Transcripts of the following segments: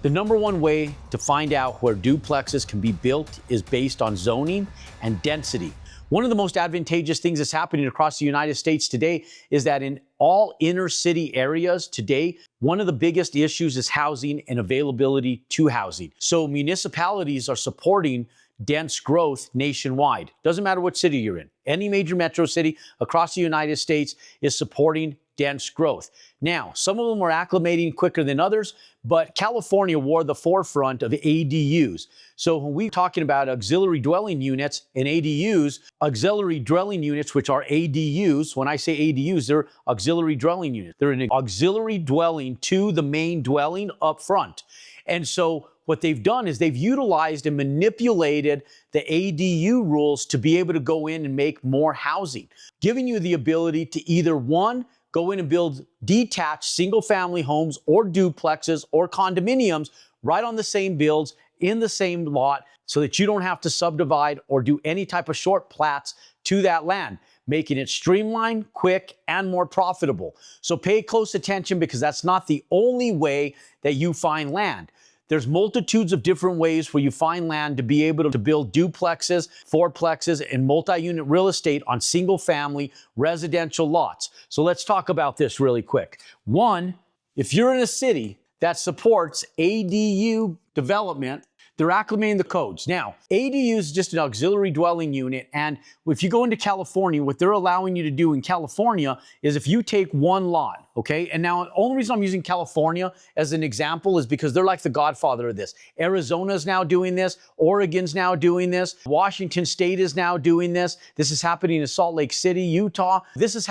The number one way to find out where duplexes can be built is based on zoning and density. One of the most advantageous things that's happening across the United States today is that in all inner city areas today, one of the biggest issues is housing and availability to housing. So municipalities are supporting dense growth nationwide. Doesn't matter what city you're in. Any major metro city across the United States is supporting dense growth. Now, some of them are acclimating quicker than others, but California wore the forefront of ADUs. So when we're talking about auxiliary dwelling units and ADUs, auxiliary dwelling units, which are ADUs, when I say ADUs, they're auxiliary dwelling units. They're an auxiliary dwelling to the main dwelling up front. And so what they've done is they've utilized and manipulated the ADU rules to be able to go in and make more housing, giving you the ability to either one, go in and build detached single-family homes or duplexes or condominiums right on the same builds in the same lot so that you don't have to subdivide or do any type of short plats to that land, making it streamlined, quick, and more profitable. So pay close attention because that's not the only way that you find land. There's multitudes of different ways where you find land to be able to build duplexes, fourplexes, and multi-unit real estate on single-family residential lots. So let's talk about this really quick. One, if you're in a city that supports ADU development, they're acclimating the codes. Now, ADU is just an auxiliary dwelling unit, and if you go into California, what they're allowing you to do in California is if you take one lot, okay? And now, the only reason I'm using California as an example is because they're like the godfather of this. Arizona's now doing this. Oregon's now doing this. Washington State is now doing this. This is happening in Salt Lake City, Utah. This is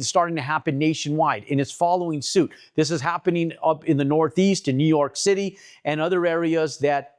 starting to happen nationwide, and it's following suit. This is happening up in the Northeast, in New York City, and other areas that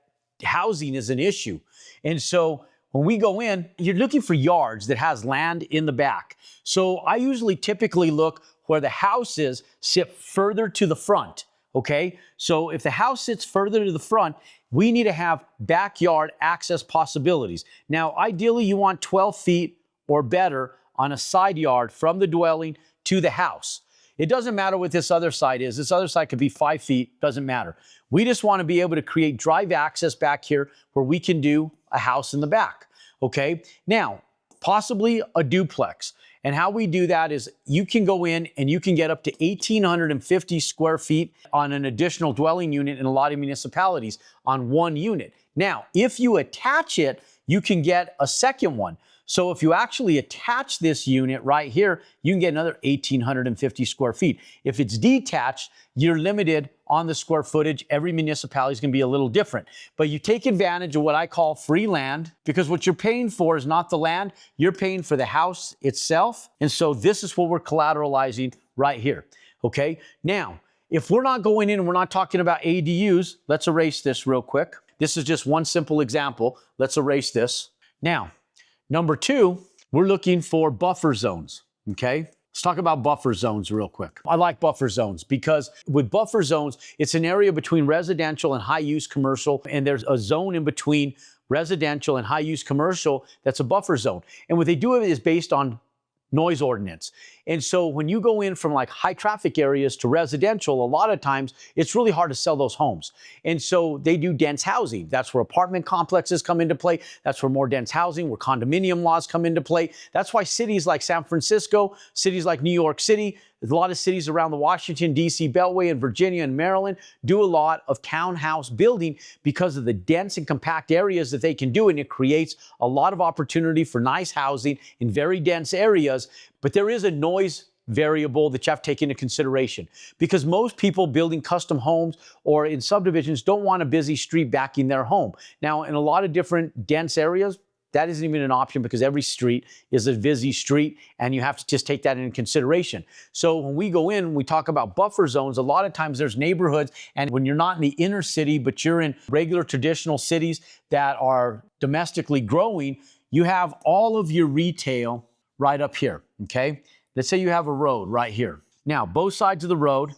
housing is an issue. And so when we go in, you're looking for yards that has land in the back. So I usually typically look where the houses sit further to the front, okay? So if the house sits further to the front, we need to have backyard access possibilities. Now, ideally, you want 12 feet or better on a side yard from the dwelling to the house. It doesn't matter what this other side is. This other side could be 5 feet, doesn't matter. We just want to be able to create drive access back here where we can do a house in the back, okay? Now, possibly a duplex. And how we do that is you can go in and you can get up to 1,850 square feet on an additional dwelling unit in a lot of municipalities on one unit. Now, if you attach it, you can get a second one. So if you actually attach this unit right here, you can get another 1,850 square feet. If it's detached, you're limited on the square footage. Every municipality is going to be a little different. But you take advantage of what I call free land, because what you're paying for is not the land, you're paying for the house itself. And so this is what we're collateralizing right here. Okay? Now, if we're not going in and we're not talking about ADUs, let's erase this real quick. This is just one simple example. Let's erase this. Now, number two, we're looking for buffer zones, okay? Let's talk about buffer zones real quick. I like buffer zones because with buffer zones, it's an area between residential and high-use commercial, and there's a zone in between residential and high-use commercial that's a buffer zone. And what they do is based on noise ordinance. And so when you go in from like high traffic areas to residential, a lot of times it's really hard to sell those homes. And so they do dense housing. That's where apartment complexes come into play. That's where more dense housing, where condominium laws come into play. That's why cities like San Francisco, cities like New York City, a lot of cities around the Washington, D.C. Beltway and Virginia and Maryland do a lot of townhouse building because of the dense and compact areas that they can do. And it creates a lot of opportunity for nice housing in very dense areas. But there is a noise variable that you have to take into consideration because most people building custom homes or in subdivisions don't want a busy street backing their home. Now, in a lot of different dense areas, that isn't even an option because every street is a busy street and you have to just take that into consideration. So when we go in, we talk about buffer zones, a lot of times there's neighborhoods, and when you're not in the inner city, but you're in regular traditional cities that are domestically growing, you have all of your retail right up here, okay? Let's say you have a road right here. Now, both sides of the road,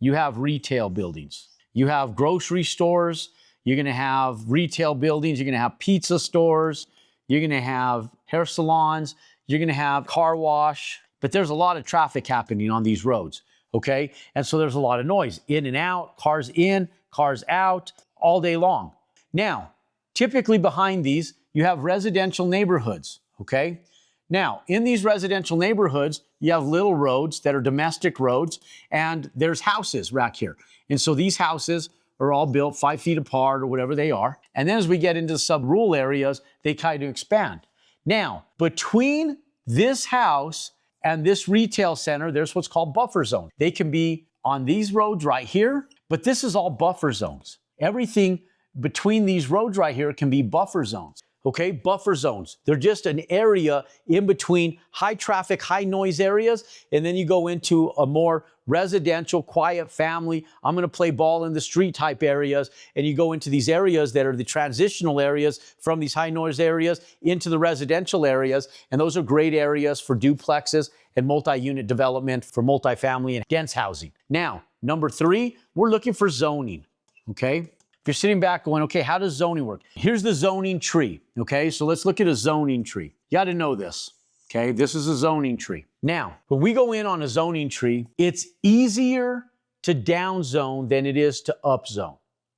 you have retail buildings. You have grocery stores, you're gonna have retail buildings, you're gonna have pizza stores, you're going to have hair salons, you're going to have car wash, but there's a lot of traffic happening on these roads, okay? And so there's a lot of noise in and out, cars in, cars out all day long. Now, typically behind these, you have residential neighborhoods, okay? Now, in these residential neighborhoods, you have little roads that are domestic roads, and there's houses right here. And so these houses are all built 5 feet apart or whatever they are. And then as we get into sub-rural areas, they kind of expand. Now, between this house and this retail center, there's what's called buffer zone. They can be on these roads right here, but this is all buffer zones. Everything between these roads right here can be buffer zones. Okay, buffer zones. They're just an area in between high traffic, high noise areas, and then you go into a more residential, quiet family, I'm gonna play ball in the street type areas, and you go into these areas that are the transitional areas from these high noise areas into the residential areas, and those are great areas for duplexes and multi-unit development for multifamily and dense housing. Now, number 3, we're looking for zoning, okay? If you're sitting back going, okay, how does zoning work? Here's the zoning tree, okay? So let's look at a zoning tree. You got to know this, okay? This is a zoning tree. Now, when we go in on a zoning tree, it's easier to down zone than it is to up zone,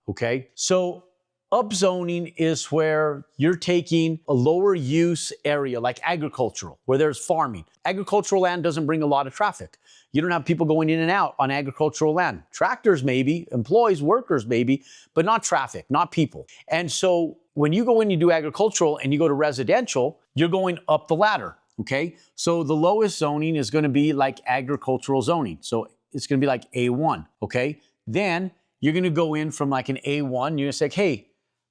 okay? So up zoning is where you're taking a lower use area like agricultural, where there's farming. Agricultural land doesn't bring a lot of traffic. You don't have people going in and out on agricultural land. Tractors maybe, employees, workers maybe, but not traffic, not people. And so when you go in, you do agricultural and you go to residential, you're going up the ladder, okay? So the lowest zoning is gonna be like agricultural zoning. So it's gonna be like A1, okay? Then you're gonna go in from like an A1, you're gonna say, hey,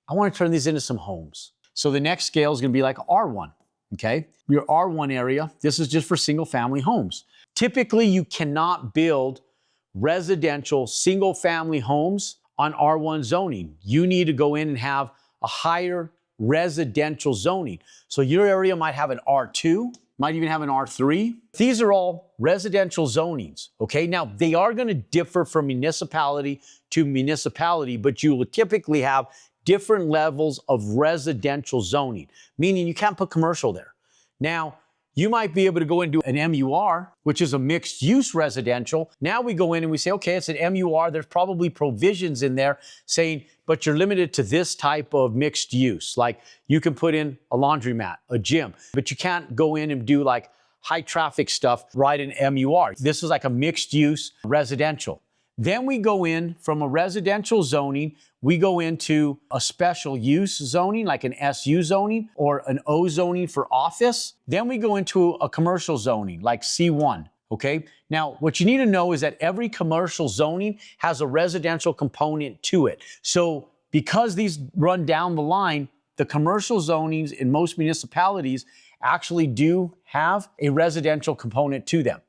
I wanna turn these into some homes. So the next scale is gonna be like R1, okay? Your R1 area, this is just for single family homes. Typically, you cannot build residential single family homes on R1 zoning. You need to go in and have a higher residential zoning. So your area might have an R2, might even have an R3. These are all residential zonings, okay? Now, they are gonna differ from municipality to municipality, but you will typically have different levels of residential zoning, meaning you can't put commercial there. Now, you might be able to go into an MUR, which is a mixed use residential. Now we go in and we say, okay, it's an MUR. There's probably provisions in there saying, but you're limited to this type of mixed use. Like you can put in a laundromat, a gym, but you can't go in and do like high traffic stuff right in MUR. This is like a mixed use residential. Then we go in from a residential zoning, we go into a special use zoning, like an SU zoning or an O zoning for office. Then we go into a commercial zoning, like C1, okay? Now, what you need to know is that every commercial zoning has a residential component to it. So because these run down the line, the commercial zonings in most municipalities actually do have a residential component to them,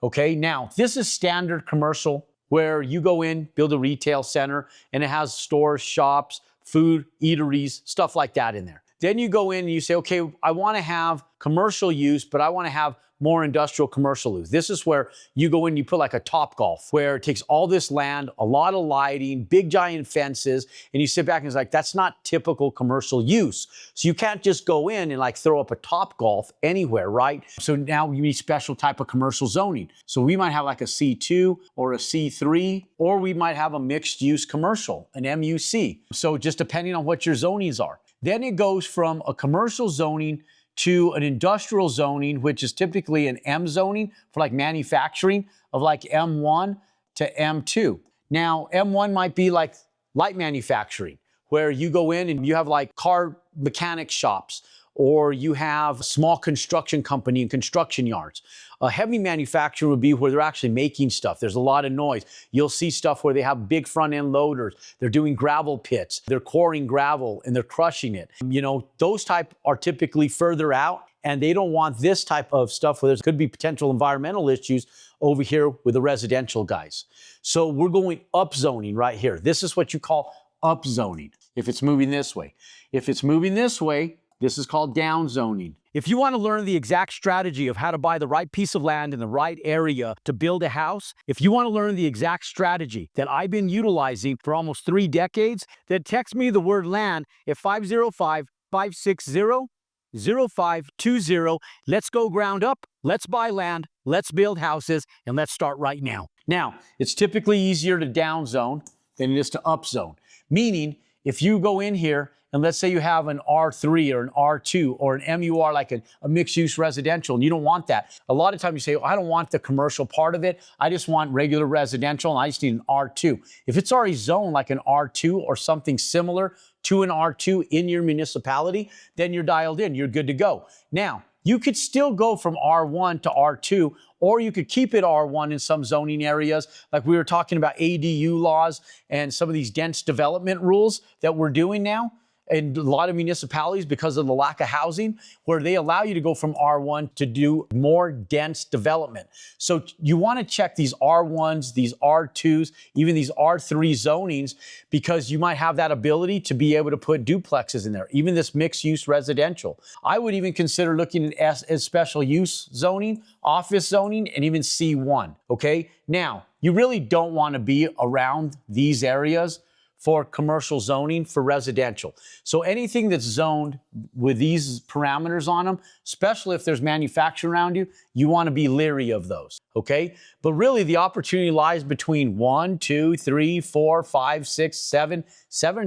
okay? Now, this is standard commercial where you go in, build a retail center, and it has stores, shops, food, eateries, stuff like that in there. Then you go in and you say, okay, I wanna have commercial use, but I wanna have more industrial commercial use. This is where you go in and you put like a Topgolf, where it takes all this land, a lot of lighting, big giant fences, and you sit back and it's like, that's not typical commercial use. So you can't just go in and like throw up a Topgolf anywhere, right? So now you need special type of commercial zoning. So we might have like a C2 or a C3, or we might have a mixed use commercial, an MUC. So just depending on what your zonings are. Then it goes from a commercial zoning to an industrial zoning, which is typically an M zoning for like manufacturing of like M1 to M2. Now, M1 might be like light manufacturing, where you go in and you have like car mechanic shops, or you have a small construction company and construction yards. A heavy manufacturing would be where they're actually making stuff. There's a lot of noise. You'll see stuff where they have big front end loaders. They're doing gravel pits. They're quarrying gravel and they're crushing it. You know, those type are typically further out, and they don't want this type of stuff where there could be potential environmental issues over here with the residential guys. So we're going up zoning right here. This is what you call up zoning if it's moving this way. If it's moving this way, this is called down zoning. If you want to learn the exact strategy of how to buy the right piece of land in the right area to build a house, if you want to learn the exact strategy that I've been utilizing for almost 3 decades, then text me the word land at 505-560-0520. Let's go ground up, let's buy land, let's build houses, and let's start right now. Now, it's typically easier to down zone than it is to upzone. Meaning, if you go in here and let's say you have an R3 or an R2 or an MUR, like a mixed-use residential, and you don't want that. A lot of times you say, oh, I don't want the commercial part of it. I just want regular residential, and I just need an R2. If it's already zoned like an R2 or something similar to an R2 in your municipality, then you're dialed in. You're good to go. Now, you could still go from R1 to R2, or you could keep it R1 in some zoning areas, like we were talking about ADU laws and some of these dense development rules that we're doing now in a lot of municipalities because of the lack of housing, where they allow you to go from R1 to do more dense development. So you want to check these R1s, these R2s, even these R3 zonings, because you might have that ability to be able to put duplexes in there, even this mixed use residential. I would even consider looking at as special use zoning, office zoning, and even C1, okay? Now, you really don't want to be around these areas for commercial zoning for residential. So anything that's zoned with these parameters on them, especially if there's manufacturing around you, you want to be leery of those, okay? But really the opportunity lies between 1, 2, 3, 4, 5, 6, 7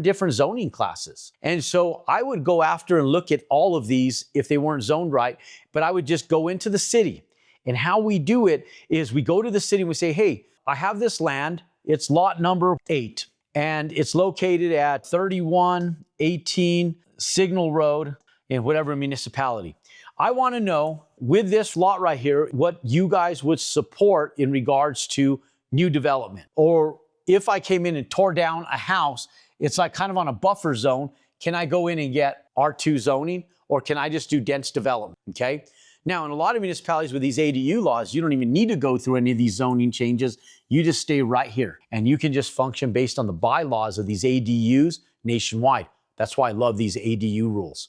different zoning classes. And so I would go after and look at all of these if they weren't zoned right, but I would just go into the city. And how we do it is we go to the city and we say, hey, I have this land, it's lot number 8. And it's located at 3118 Signal Road in whatever municipality. I want to know, with this lot right here, what you guys would support in regards to new development. Or if I came in and tore down a house, it's like kind of on a buffer zone. Can I go in and get R2 zoning, or can I just do dense development, okay? Now, in a lot of municipalities with these ADU laws, you don't even need to go through any of these zoning changes. You just stay right here, and you can just function based on the bylaws of these ADUs nationwide. That's why I love these ADU rules,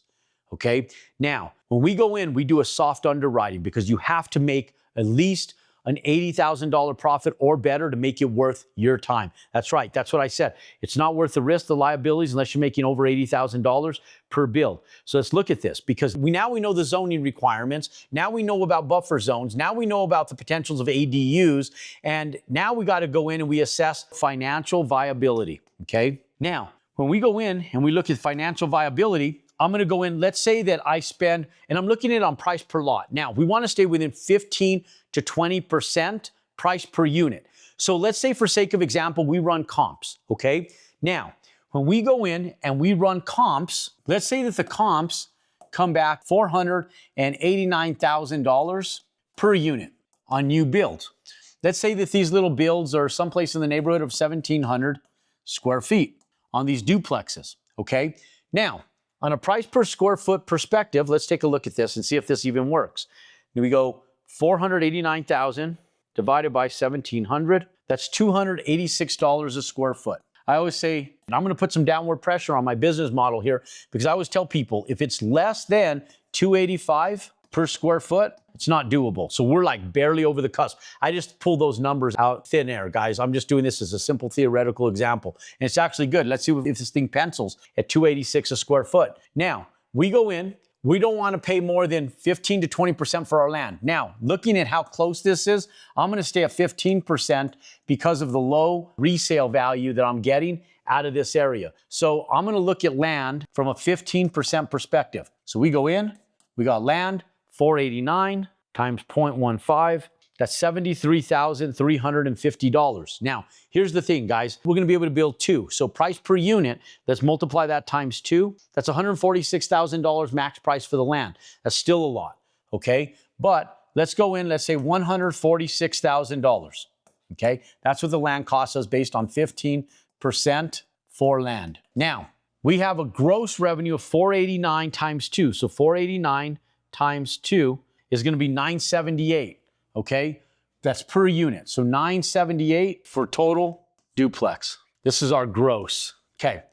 okay? Now, when we go in, we do a soft underwriting because you have to make at least an $80,000 profit or better to make it worth your time. That's right. That's what I said. It's not worth the risk, the liabilities, unless you're making over $80,000 per build. So let's look at this, because now we know the zoning requirements. Now we know about buffer zones. Now we know about the potentials of ADUs. And now we got to go in and we assess financial viability. Okay. Now, when we go in and we look at financial viability, I'm going to go in, let's say that I spend, and I'm looking at it on price per lot. Now, we want to stay within 15 to 20% price per unit. So let's say, for sake of example, we run comps, okay? Now, when we go in and we run comps, let's say that the comps come back $489,000 per unit on new builds. Let's say that these little builds are someplace in the neighborhood of 1,700 square feet on these duplexes, okay? Now, on a price per square foot perspective, let's take a look at this and see if this even works. Here we go, 489,000 divided by 1,700. That's $286 a square foot. I always say, and I'm going to put some downward pressure on my business model here, because I always tell people, if it's less than 285 per square foot, it's not doable. So we're like barely over the cusp. I just pull those numbers out thin air, guys. I'm just doing this as a simple theoretical example. And it's actually good. Let's see if this thing pencils at 286 a square foot. Now, we go in. We don't want to pay more than 15 to 20% for our land. Now, looking at how close this is, I'm going to stay at 15% because of the low resale value that I'm getting out of this area. So I'm going to look at land from a 15% perspective. So we go in, we got land, 489 times 0.15. That's $73,350. Now, here's the thing, guys. We're going to be able to build 2. So price per unit, let's multiply that times 2. That's $146,000 max price for the land. That's still a lot, okay? But let's go in, let's say $146,000, okay? That's what the land costs us based on 15% for land. Now, we have a gross revenue of 489 times 2. So 489 times 2 is going to be 978. Okay, that's per unit. So 978 for total duplex. This is our gross. Okay,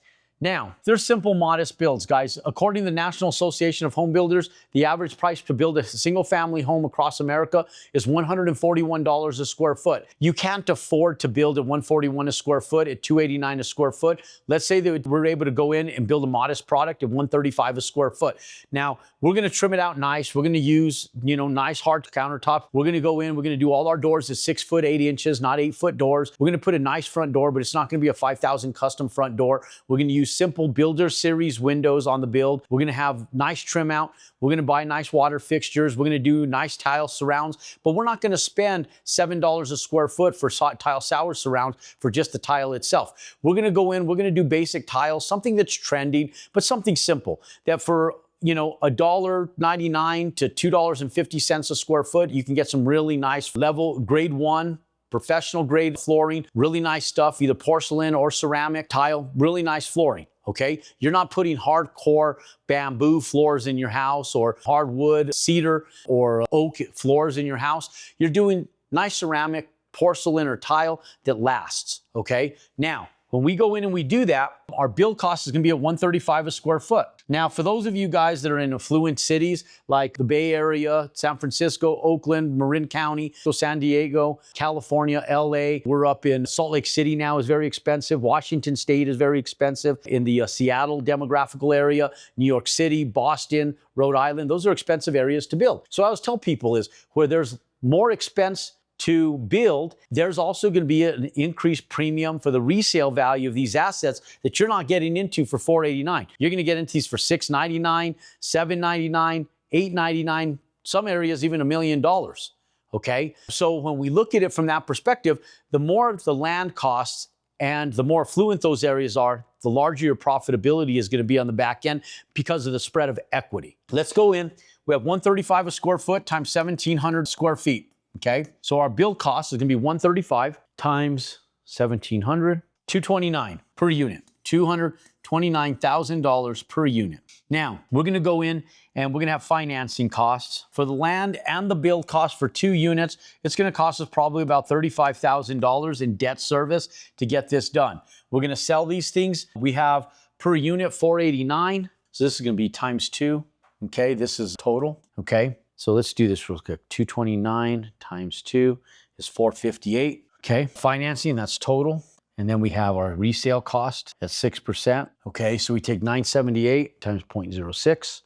Now, they're simple, modest builds, guys. According to the National Association of Home Builders, the average price to build a single-family home across America is $141 a square foot. You can't afford to build at $141 a square foot, at $289 a square foot. Let's say that we're able to go in and build a modest product at $135 a square foot. Now, we're going to trim it out nice. We're going to use, nice hard countertop. We're going to go in. We're going to do all our doors at 6 foot 8 inches, not 8 foot doors. We're going to put a nice front door, but it's not going to be a 5,000 custom front door. We're going to use simple builder series windows on the build. We're going to have nice trim out. We're going to buy nice water fixtures. We're going to do nice tile surrounds, but we're not going to spend $7 a square foot for tile sour surrounds for just the tile itself. We're going to go in. We're going to do basic tiles, something that's trending, but something simple that for $1.99 to $2.50 a square foot, you can get some really nice level grade 1 professional grade flooring, really nice stuff, either porcelain or ceramic tile, really nice flooring. Okay, you're not putting hardcore bamboo floors in your house or hardwood, cedar, or oak floors in your house. You're doing nice ceramic, porcelain, or tile that lasts. Okay, now when we go in and we do that, our build cost is going to be at $135 a square foot. Now, for those of you guys that are in affluent cities like the Bay Area, San Francisco, Oakland, Marin County, San Diego, California, LA, we're up in Salt Lake City now is very expensive. Washington State is very expensive. In the Seattle demographical area, New York City, Boston, Rhode Island, those are expensive areas to build. So I always tell people is where there's more expense to build, there's also going to be an increased premium for the resale value of these assets that you're not getting into for $489. You're going to get into these for $699, $799, $899, some areas even $1 million. Okay, so when we look at it from that perspective, the more the land costs and the more affluent those areas are, the larger your profitability is going to be on the back end because of the spread of equity. Let's go in. We have $135 a square foot times 1,700 square feet. Okay, so our build cost is going to be 135 times 1,700, $229 per unit, $229,000 per unit. Now, we're going to go in and we're going to have financing costs. For the land and the build cost for 2 units, it's going to cost us probably about $35,000 in debt service to get this done. We're going to sell these things. We have per unit $489. So this is going to be times 2. Okay, this is total. Okay. So let's do this real quick. 229 times 2 is 458. Okay, financing, that's total. And then we have our resale cost at 6%. Okay, so we take 978 times 0.06.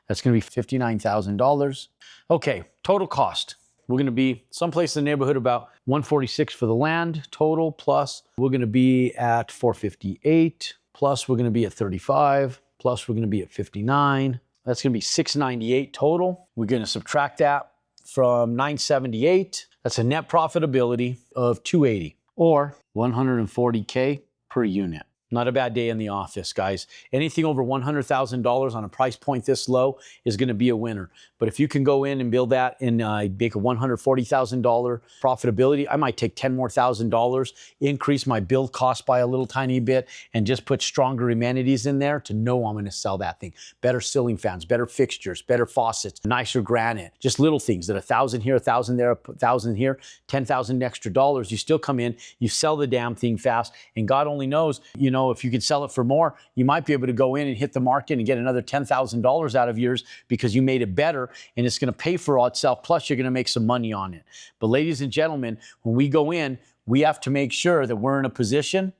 That's going to be $59,000. Okay, total cost. We're going to be someplace in the neighborhood about 146 for the land total, plus we're going to be at 458, plus we're going to be at 35, plus we're going to be at 59. That's going to be $698 total. We're going to subtract that from $978. That's a net profitability of $280 or $140K per unit. Not a bad day in the office, guys. Anything over $100,000 on a price point this low is going to be a winner. But if you can go in and build that and make a $140,000 profitability, I might take $10,000 more, increase my build cost by a little tiny bit, and just put stronger amenities in there to know I'm going to sell that thing. Better ceiling fans, better fixtures, better faucets, nicer granite, just little things that 1,000 here, 1,000 there, 1,000 here, 10,000 extra dollars. You still come in, you sell the damn thing fast, and God only knows, if you could sell it for more, you might be able to go in and hit the market and get another $10,000 out of yours because you made it better and it's going to pay for itself. Plus, you're going to make some money on it. But ladies and gentlemen, when we go in, we have to make sure that we're in a position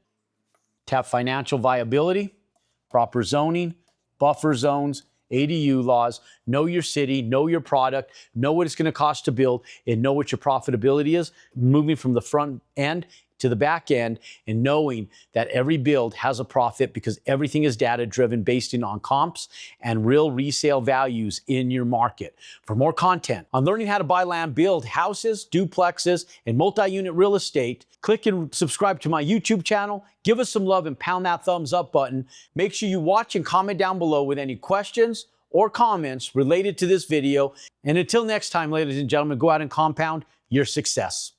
to have financial viability, proper zoning, buffer zones, ADU laws, know your city, know your product, know what it's going to cost to build, and know what your profitability is, moving from the front end to the back end and knowing that every build has a profit because everything is data driven based on comps and real resale values in your market. For more content on learning how to buy land, build houses, duplexes, and multi-unit real estate, click and subscribe to my YouTube channel. Give us some love and pound that thumbs up button. Make sure you watch and comment down below with any questions or comments related to this video. And until next time, ladies and gentlemen, go out and compound your success.